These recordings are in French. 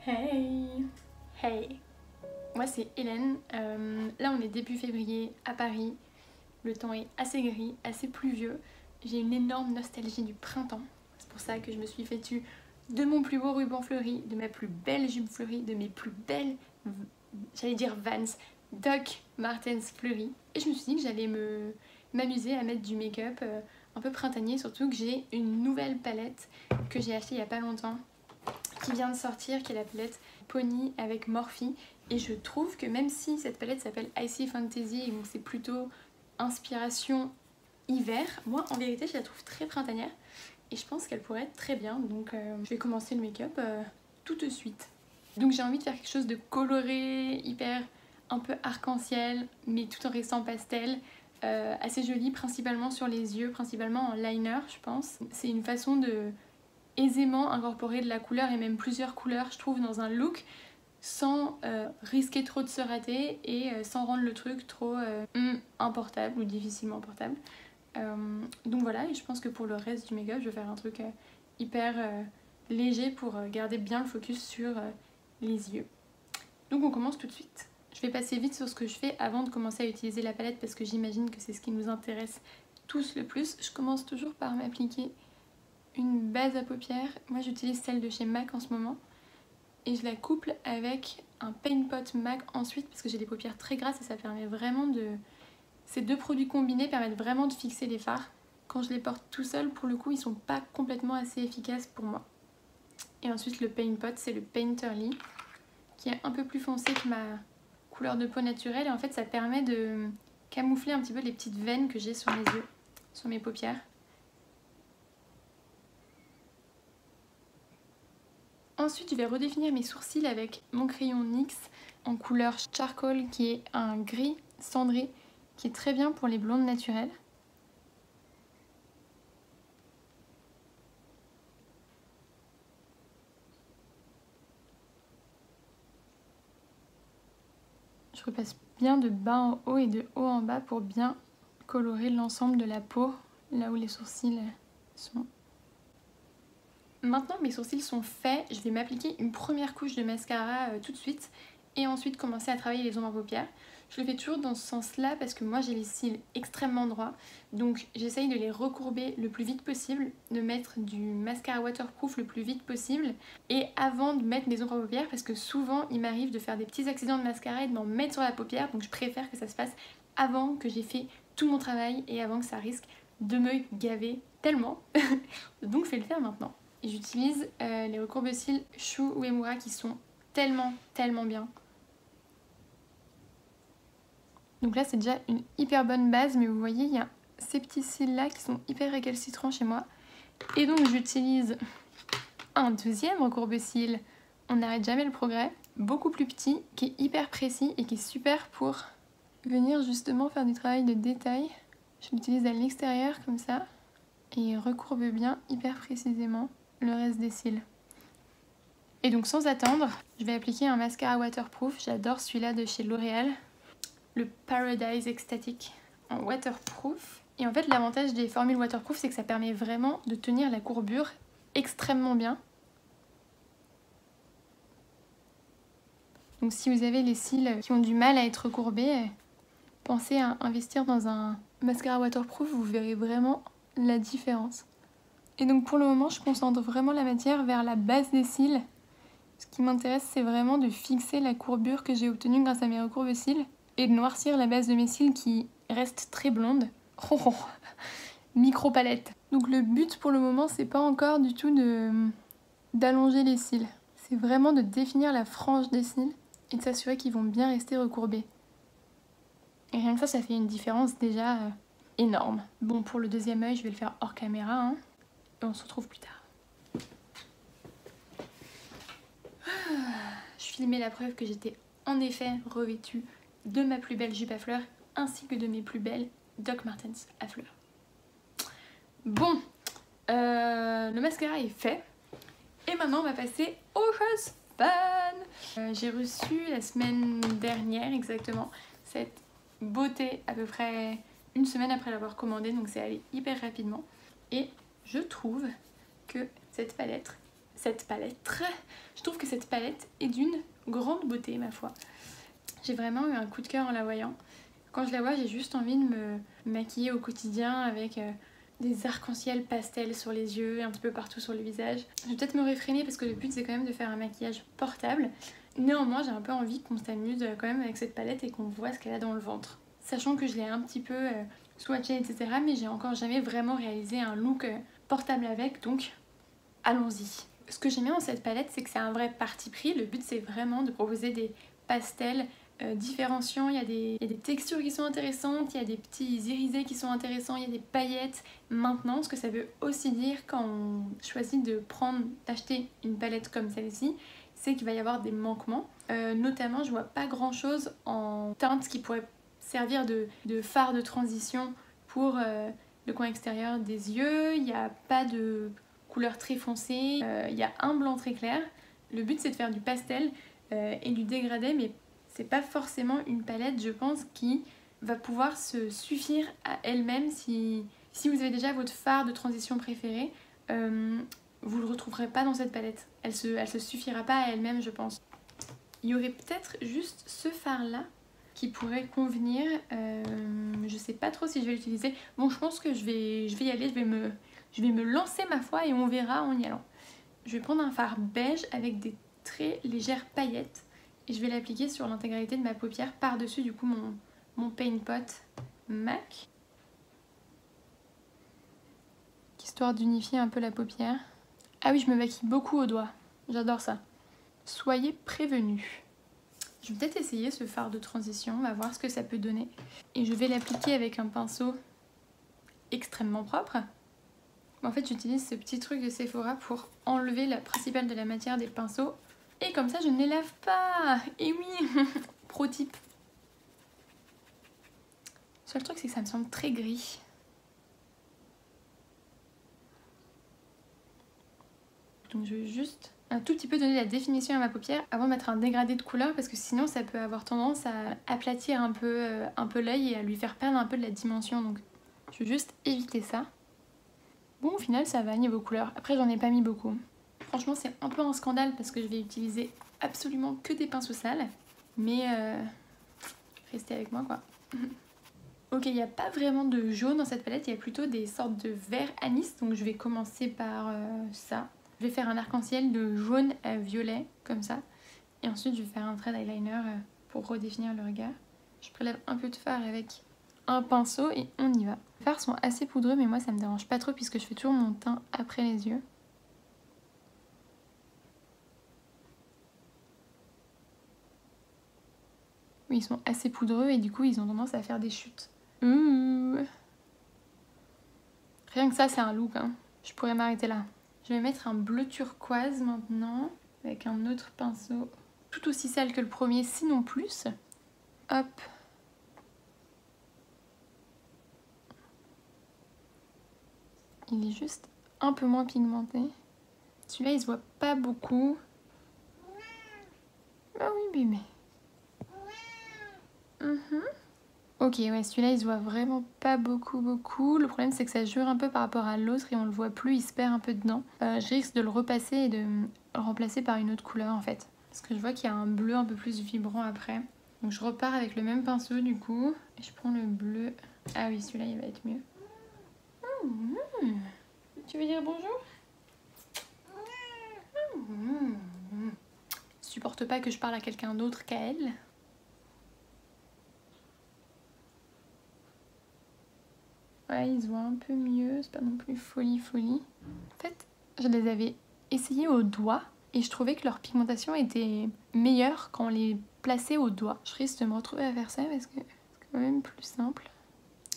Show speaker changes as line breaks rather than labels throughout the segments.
Hey! Hey! Moi c'est Hélène, là on est début février à Paris, le temps est assez gris, assez pluvieux, j'ai une énorme nostalgie du printemps, c'est pour ça que je me suis vêtue de mon plus beau ruban fleuri, de ma plus belle jupe fleurie, de mes plus belles, j'allais dire Vans, Doc Martens fleuries, et je me suis dit que j'allais m'amuser à mettre du make-up un peu printanier, surtout que j'ai une nouvelle palette que j'ai achetée il y a pas longtemps, qui vient de sortir, qui est la palette Pony avec Morphe. Et je trouve que même si cette palette s'appelle Icy Fantasy et donc c'est plutôt inspiration hiver, moi en vérité je la trouve très printanière et je pense qu'elle pourrait être très bien. Donc je vais commencer le make-up tout de suite. Donc j'ai envie de faire quelque chose de coloré, hyper un peu arc-en-ciel, mais tout en restant pastel. Assez joli, principalement sur les yeux, principalement en liner je pense. C'est une façon de aisément incorporer de la couleur et même plusieurs couleurs je trouve dans un look sans risquer trop de se rater et sans rendre le truc trop importable ou difficilement portable. Donc voilà, et je pense que pour le reste du make-up je vais faire un truc hyper léger pour garder bien le focus sur les yeux. Donc on commence tout de suite. Je vais passer vite sur ce que je fais avant de commencer à utiliser la palette parce que j'imagine que c'est ce qui nous intéresse tous le plus. Je commence toujours par m'appliquer une base à paupières. Moi j'utilise celle de chez MAC en ce moment et je la couple avec un Paint Pot MAC ensuite parce que j'ai des paupières très grasses et ça permet vraiment de... Ces deux produits combinés permettent vraiment de fixer les fards. Quand je les porte tout seul, pour le coup, ils sont pas complètement assez efficaces pour moi. Et ensuite le Paint Pot, c'est le Painterly qui est un peu plus foncé que ma couleur de peau naturelle et en fait ça permet de camoufler un petit peu les petites veines que j'ai sur mes yeux, sur mes paupières. Ensuite, je vais redéfinir mes sourcils avec mon crayon NYX en couleur Charcoal qui est un gris cendré qui est très bien pour les blondes naturelles. Je repasse bien de bas en haut et de haut en bas pour bien colorer l'ensemble de la peau, là où les sourcils sont. Maintenant que mes sourcils sont faits, je vais m'appliquer une première couche de mascara tout de suite et ensuite commencer à travailler les ombres à paupières. Je le fais toujours dans ce sens-là parce que moi j'ai les cils extrêmement droits, donc j'essaye de les recourber le plus vite possible, de mettre du mascara waterproof le plus vite possible et avant de mettre mes ombres à paupières parce que souvent il m'arrive de faire des petits accidents de mascara et de m'en mettre sur la paupière, donc je préfère que ça se fasse avant que j'ai fait tout mon travail et avant que ça risque de me gaver tellement. Donc je vais le faire maintenant. J'utilise les recourbe-cils Shu Uemura qui sont tellement bien. Donc là c'est déjà une hyper bonne base, mais vous voyez il y a ces petits cils là qui sont hyper récalcitrants chez moi. Et donc j'utilise un deuxième recourbe-cils, on n'arrête jamais le progrès, beaucoup plus petit, qui est hyper précis et qui est super pour venir justement faire du travail de détail. Je l'utilise à l'extérieur comme ça et il recourbe bien hyper précisément le reste des cils. Et donc sans attendre, je vais appliquer un mascara waterproof, j'adore celui-là de chez L'Oréal, le Paradise Ecstatic en waterproof. Et en fait l'avantage des formules waterproof c'est que ça permet vraiment de tenir la courbure extrêmement bien. Donc si vous avez les cils qui ont du mal à être courbés, pensez à investir dans un mascara waterproof, vous verrez vraiment la différence. Et donc pour le moment je concentre vraiment la matière vers la base des cils. Ce qui m'intéresse c'est vraiment de fixer la courbure que j'ai obtenue grâce à mes recourbe cils et de noircir la base de mes cils qui reste très blonde. Oh, micro palette. Donc le but pour le moment c'est pas encore du tout d'allonger les cils. C'est vraiment de définir la frange des cils et de s'assurer qu'ils vont bien rester recourbés. Et rien que ça fait une différence déjà énorme. Bon pour le deuxième œil je vais le faire hors caméra hein. Et on se retrouve plus tard. Je filmais la preuve que j'étais en effet revêtue de ma plus belle jupe à fleurs ainsi que de mes plus belles Doc Martens à fleurs. Bon, le mascara est fait et maintenant on va passer aux choses fun. J'ai reçu la semaine dernière exactement cette beauté à peu près une semaine après l'avoir commandée, donc c'est allé hyper rapidement et je trouve que cette palette cette palette. Je trouve que cette palette est d'une grande beauté, ma foi. J'ai vraiment eu un coup de cœur en la voyant. Quand je la vois, j'ai juste envie de me maquiller au quotidien avec des arcs-en-ciel pastels sur les yeux et un petit peu partout sur le visage. Je vais peut-être me réfréner parce que le but c'est quand même de faire un maquillage portable. Néanmoins, j'ai un peu envie qu'on s'amuse quand même avec cette palette et qu'on voit ce qu'elle a dans le ventre. Sachant que je l'ai un petit peu swatchée, etc. Mais j'ai encore jamais vraiment réalisé un look portable avec, donc allons-y. Ce que j'aime bien dans cette palette, c'est que c'est un vrai parti pris. Le but c'est vraiment de proposer des pastels différenciants, il y a des textures qui sont intéressantes, il y a des petits irisés qui sont intéressants, il y a des paillettes. Maintenant, ce que ça veut aussi dire quand on choisit d'acheter une palette comme celle-ci, c'est qu'il va y avoir des manquements. Notamment, je vois pas grand chose en teinte qui pourrait servir de fard de transition pour le coin extérieur des yeux. Il n'y a pas de couleur très foncée, il y a un blanc très clair. Le but c'est de faire du pastel et du dégradé, mais c'est pas forcément une palette, je pense, qui va pouvoir se suffire à elle-même. Si vous avez déjà votre fard de transition préféré, vous le retrouverez pas dans cette palette. Elle se suffira pas à elle-même, je pense. Il y aurait peut-être juste ce fard là qui pourrait convenir. Je sais pas trop si je vais l'utiliser. Bon, je pense que je vais y aller, je vais me lancer ma foi et on verra en y allant. Je vais prendre un fard beige avec des très légères paillettes et je vais l'appliquer sur l'intégralité de ma paupière par-dessus du coup mon Paint Pot MAC. Histoire d'unifier un peu la paupière. Ah oui, je me maquille beaucoup au doigt. J'adore ça. Soyez prévenus. Je vais peut-être essayer ce fard de transition, on va voir ce que ça peut donner. Et je vais l'appliquer avec un pinceau extrêmement propre. En fait, j'utilise ce petit truc de Sephora pour enlever la principale de la matière des pinceaux. Et comme ça, je ne les lave pas. Et oui. Pro tip. Le seul truc, c'est que ça me semble très gris. Donc je vais juste un tout petit peu donner la définition à ma paupière avant de mettre un dégradé de couleur, parce que sinon ça peut avoir tendance à aplatir un peu l'œil et à lui faire perdre un peu de la dimension. Donc je vais juste éviter ça. Bon, au final ça va niveau couleur. Après, j'en ai pas mis beaucoup. Franchement, c'est un peu un scandale parce que je vais utiliser absolument que des pinceaux sales. Mais restez avec moi quoi. Ok, il n'y a pas vraiment de jaune dans cette palette, il y a plutôt des sortes de vert anis. Donc je vais commencer par ça. Je vais faire un arc-en-ciel de jaune à violet, comme ça. Et ensuite, je vais faire un trait d'eyeliner pour redéfinir le regard. Je prélève un peu de fard avec un pinceau et on y va. Les fards sont assez poudreux, mais moi, ça me dérange pas trop puisque je fais toujours mon teint après les yeux. Oui, ils sont assez poudreux et du coup, ils ont tendance à faire des chutes. Rien que ça, c'est un look, hein. Je pourrais m'arrêter là. Je vais mettre un bleu turquoise maintenant, avec un autre pinceau, tout aussi sale que le premier, sinon plus. Hop. Il est juste un peu moins pigmenté. Celui-là, il se voit pas beaucoup. Ah oui, bébé. Ok, ouais, celui-là, il se voit vraiment pas beaucoup. Le problème, c'est que ça jure un peu par rapport à l'autre et on le voit plus, il se perd un peu dedans. Je risque de le repasser et de le remplacer par une autre couleur, en fait. Parce que je vois qu'il y a un bleu un peu plus vibrant après. Donc je repars avec le même pinceau, du coup. Et je prends le bleu. Ah oui, celui-là, il va être mieux. Tu veux dire bonjour? Supporte pas que je parle à quelqu'un d'autre qu'à elle. Ouais, ils se voient un peu mieux, c'est pas non plus folie. En fait, je les avais essayés au doigt et je trouvais que leur pigmentation était meilleure quand on les plaçait au doigt. Je risque de me retrouver à faire ça parce que c'est quand même plus simple.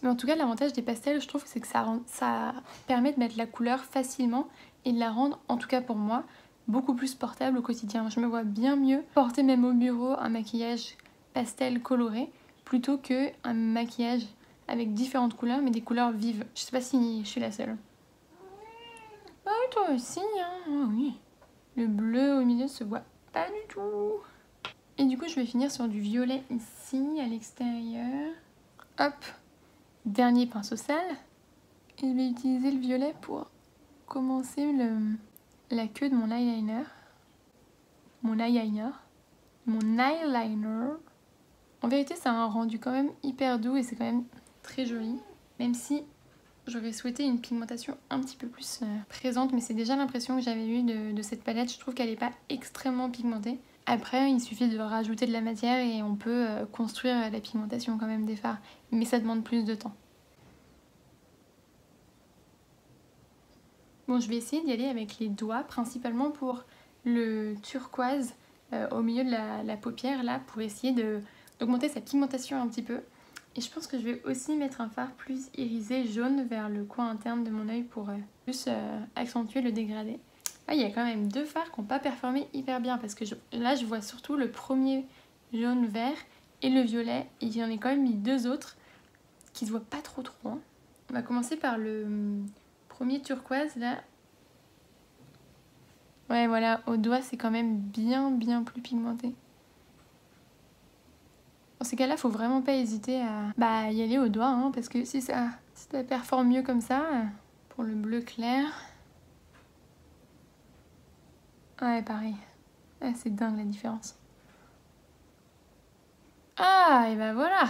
Mais en tout cas, l'avantage des pastels, je trouve, c'est que ça permet de mettre la couleur facilement et de la rendre, en tout cas pour moi, beaucoup plus portable au quotidien. Je me vois bien mieux porter même au bureau un maquillage pastel coloré plutôt qu'un maquillage avec différentes couleurs, mais des couleurs vives. Je sais pas si je suis la seule. Ah oui, toi aussi, hein. Ah oui. Le bleu au milieu se voit pas du tout. Et du coup, je vais finir sur du violet ici, à l'extérieur. Hop. Dernier pinceau sale. Et je vais utiliser le violet pour commencer la queue de mon eyeliner. Mon eyeliner. Mon eyeliner. En vérité, ça a un rendu quand même hyper doux et c'est quand même très joli. Même si j'aurais souhaité une pigmentation un petit peu plus présente, mais c'est déjà l'impression que j'avais eue de cette palette. Je trouve qu'elle n'est pas extrêmement pigmentée. Après, il suffit de rajouter de la matière et on peut construire la pigmentation quand même des fards. Mais ça demande plus de temps. Bon, je vais essayer d'y aller avec les doigts, principalement pour le turquoise au milieu de la paupière, là, pour essayer d'augmenter sa pigmentation un petit peu. Et je pense que je vais aussi mettre un fard plus irisé jaune vers le coin interne de mon œil pour plus accentuer le dégradé. Ah, il y a quand même 2 fards qui n'ont pas performé hyper bien parce que là je vois surtout le premier jaune-vert et le violet. Et j'en ai quand même mis 2 autres qui se voient pas trop. Hein. On va commencer par le premier turquoise là. Ouais, voilà, au doigt c'est quand même bien plus pigmenté. Dans ces cas-là, faut vraiment pas hésiter à y aller au doigt, hein, parce que si ça performe mieux comme ça, pour le bleu clair. Ouais, pareil. Ah, c'est dingue la différence. Ah, et ben voilà.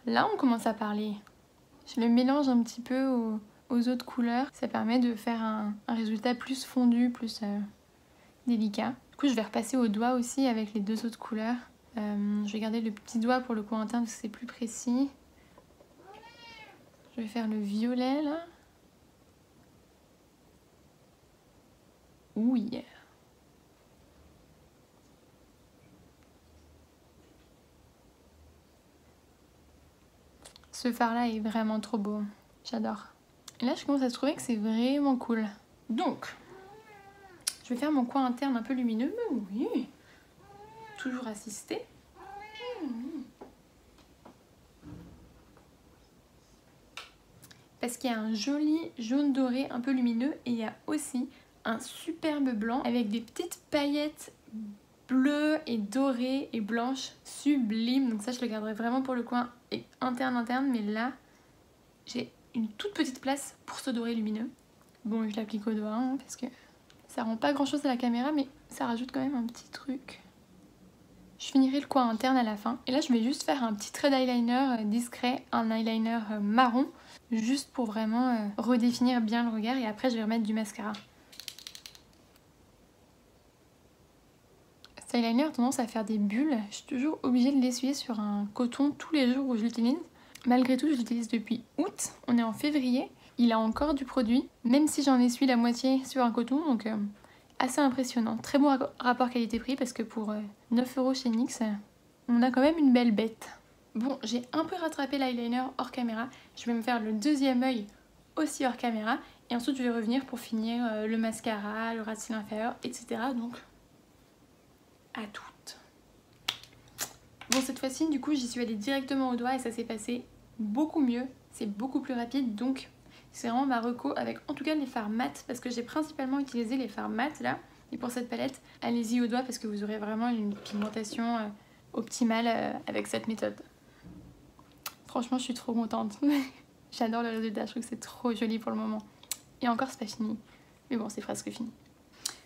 Là, on commence à parler. Je le mélange un petit peu aux autres couleurs. Ça permet de faire un résultat plus fondu, plus délicat. Du coup, je vais repasser au doigt aussi avec les 2 autres couleurs. Je vais garder le petit doigt pour le coin interne parce que c'est plus précis. Je vais faire le violet là. Oui. Ce fard là est vraiment trop beau. J'adore. Et là, je commence à trouver que c'est vraiment cool. Donc, je vais faire mon coin interne un peu lumineux. Mais oui. Toujours assisté. Parce qu'il y a un joli jaune doré un peu lumineux et il y a aussi un superbe blanc avec des petites paillettes bleues et dorées et blanches sublimes. Donc ça, je le garderai vraiment pour le coin interne, mais là, j'ai une toute petite place pour ce doré lumineux. Bon, je l'applique au doigt hein, parce que ça rend pas grand chose à la caméra, mais ça rajoute quand même un petit truc. Je finirai le coin interne à la fin. Et là, je vais juste faire un petit trait d'eyeliner discret, un eyeliner marron, juste pour vraiment redéfinir bien le regard. Et après, je vais remettre du mascara. Cet eyeliner a tendance à faire des bulles. Je suis toujours obligée de l'essuyer sur un coton tous les jours où je l'utilise. Malgré tout, je l'utilise depuis août. On est en février. Il a encore du produit, même si j'en essuie la moitié sur un coton. Donc assez impressionnant. Très bon rapport qualité-prix parce que pour 9 € chez NYX, on a quand même une belle bête. Bon, j'ai un peu rattrapé l'eyeliner hors caméra. Je vais me faire le deuxième œil aussi hors caméra. Et ensuite, je vais revenir pour finir le mascara, le ras de cils inférieur, etc. Donc, à toutes. Bon, cette fois-ci, du coup, j'y suis allée directement au doigt et ça s'est passé beaucoup mieux. C'est beaucoup plus rapide, donc c'est vraiment ma reco avec en tout cas les fards mat parce que j'ai principalement utilisé les fards mat là. Et pour cette palette, allez-y au doigt parce que vous aurez vraiment une pigmentation optimale avec cette méthode. Franchement, je suis trop contente. J'adore le résultat, je trouve que c'est trop joli pour le moment. Et encore, c'est pas fini. Mais bon, c'est presque fini.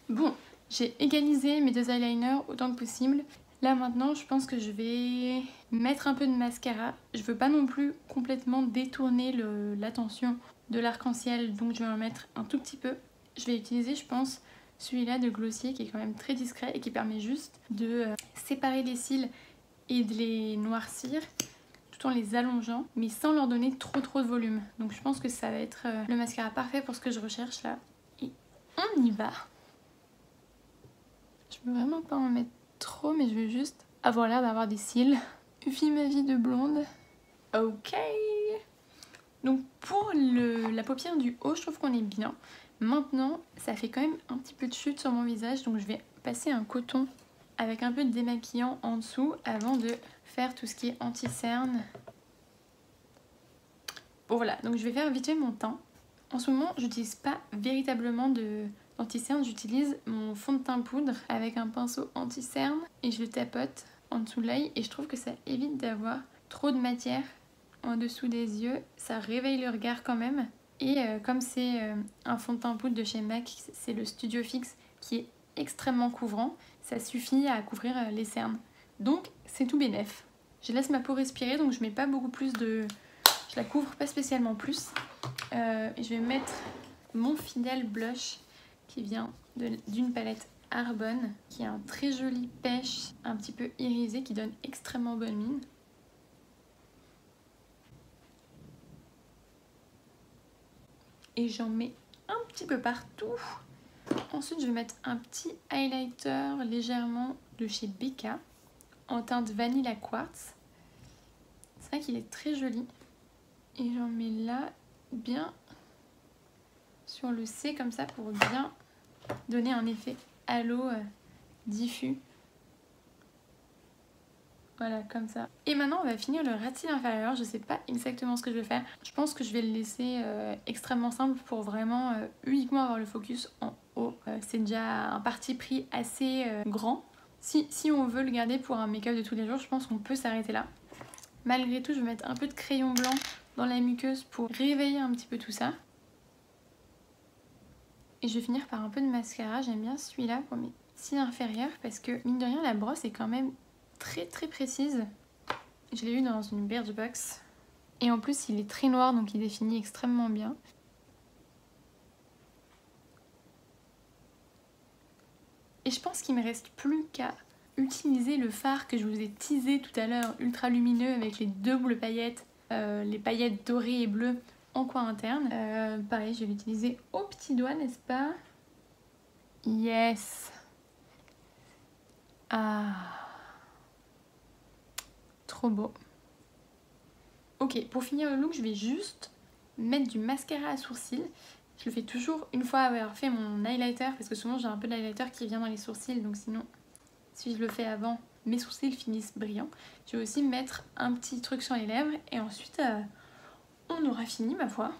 Bon, j'ai égalisé mes 2 eyeliners autant que possible. Là maintenant, je pense que je vais mettre un peu de mascara. Je veux pas non plus complètement détourner l'attention de l'arc-en-ciel, donc je vais en mettre un tout petit peu. Je vais utiliser, je pense, celui-là de Glossier qui est quand même très discret et qui permet juste de séparer les cils et de les noircir tout en les allongeant, mais sans leur donner trop de volume. Donc je pense que ça va être le mascara parfait pour ce que je recherche là. Et on y va. Je veux vraiment pas en mettre trop, mais je veux juste avoir l'air d'avoir des cils. Vis ma vie de blonde. Ok. Donc pour la paupière du haut, je trouve qu'on est bien. Maintenant, ça fait quand même un petit peu de chute sur mon visage, donc je vais passer un coton avec un peu de démaquillant en dessous avant de faire tout ce qui est anti-cerne. Bon voilà, donc je vais faire vite fait mon teint. En ce moment, j'utilise pas véritablement d'anti-cerne, j'utilise mon fond de teint poudre avec un pinceau anti-cerne et je le tapote en dessous de l'œil et je trouve que ça évite d'avoir trop de matière en dessous des yeux. Ça réveille le regard quand même, Et comme c'est un fond de teint poudre de chez MAC, c'est le Studio Fix qui est extrêmement couvrant, ça suffit à couvrir les cernes. Donc c'est tout bénef. Je laisse ma peau respirer, donc je mets pas beaucoup plus de... Je la couvre pas spécialement plus. Et je vais mettre mon fidèle blush qui vient d'une palette Arbonne, qui a un très joli pêche, un petit peu irisé, qui donne extrêmement bonne mine. Et j'en mets un petit peu partout. Ensuite, je vais mettre un petit highlighter légèrement de chez Becca en teinte Vanilla Quartz. C'est vrai qu'il est très joli. Et j'en mets là, bien sur le C comme ça pour bien donner un effet halo diffus. Voilà, comme ça. Et maintenant, on va finir le ras de cils inférieur. Je sais pas exactement ce que je vais faire. Je pense que je vais le laisser extrêmement simple pour vraiment uniquement avoir le focus en haut. C'est déjà un parti pris assez grand. Si on veut le garder pour un make-up de tous les jours, je pense qu'on peut s'arrêter là. Malgré tout, je vais mettre un peu de crayon blanc dans la muqueuse pour réveiller un petit peu tout ça. Et je vais finir par un peu de mascara. J'aime bien celui-là pour mes cils inférieurs parce que, mine de rien, la brosse est quand même très précise. Je l'ai eu dans une Birchbox. Et en plus, il est très noir, donc il définit extrêmement bien. Et je pense qu'il me reste plus qu'à utiliser le fard que je vous ai teasé tout à l'heure, ultra lumineux avec les doubles paillettes, les paillettes dorées et bleues en coin interne. Pareil, je vais l'utiliser au petit doigt, n'est-ce pas? Yes! Ah! Trop beau. Ok, pour finir le look, je vais juste mettre du mascara à sourcils. Je le fais toujours une fois avoir fait mon highlighter, parce que souvent j'ai un peu d'highlighter qui vient dans les sourcils, donc sinon, si je le fais avant, mes sourcils finissent brillants. Je vais aussi mettre un petit truc sur les lèvres, et ensuite, on aura fini, ma foi.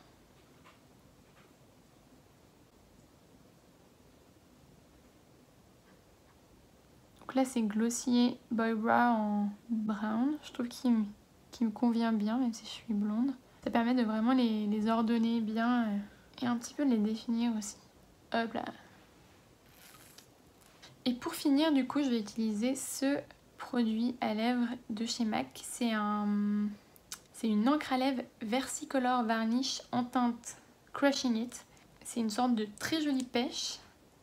Donc là, c'est Glossier Boy Brow en brown. Je trouve qu'il me convient bien, même si je suis blonde. Ça permet de vraiment les ordonner bien et un petit peu les définir aussi. Hop là. Et pour finir, du coup, je vais utiliser ce produit à lèvres de chez MAC. C'est une encre à lèvres Versicolor Varnish en teinte Crushing It. C'est une sorte de très jolie pêche.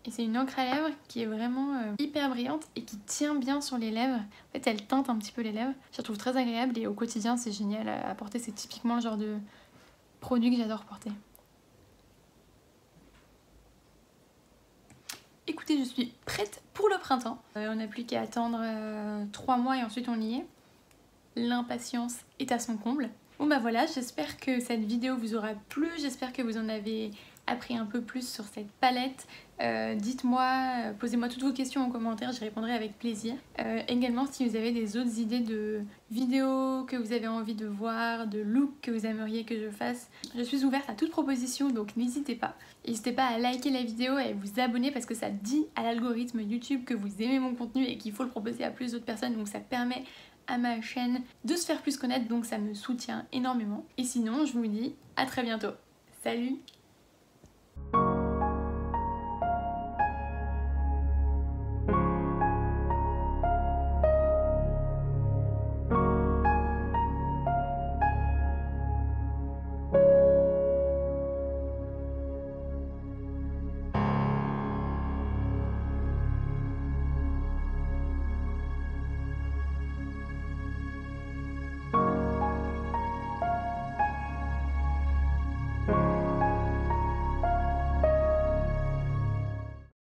Et c'est une encre à lèvres qui est vraiment hyper brillante et qui tient bien sur les lèvres. En fait, elle teinte un petit peu les lèvres. Je la trouve très agréable et au quotidien, c'est génial à porter. C'est typiquement le genre de produit que j'adore porter. Écoutez, je suis prête pour le printemps. On n'a plus qu'à attendre 3 mois et ensuite on y est. L'impatience est à son comble. Bon bah voilà, j'espère que cette vidéo vous aura plu. J'espère que vous en avez appris un peu plus sur cette palette. Dites-moi, posez-moi toutes vos questions en commentaire, j'y répondrai avec plaisir. Également, si vous avez des autres idées de vidéos que vous avez envie de voir, de looks que vous aimeriez que je fasse, je suis ouverte à toute proposition, donc n'hésitez pas. N'hésitez pas à liker la vidéo et à vous abonner parce que ça dit à l'algorithme YouTube que vous aimez mon contenu et qu'il faut le proposer à plus d'autres personnes, donc ça permet à ma chaîne de se faire plus connaître, donc ça me soutient énormément. Et sinon, je vous dis à très bientôt. Salut!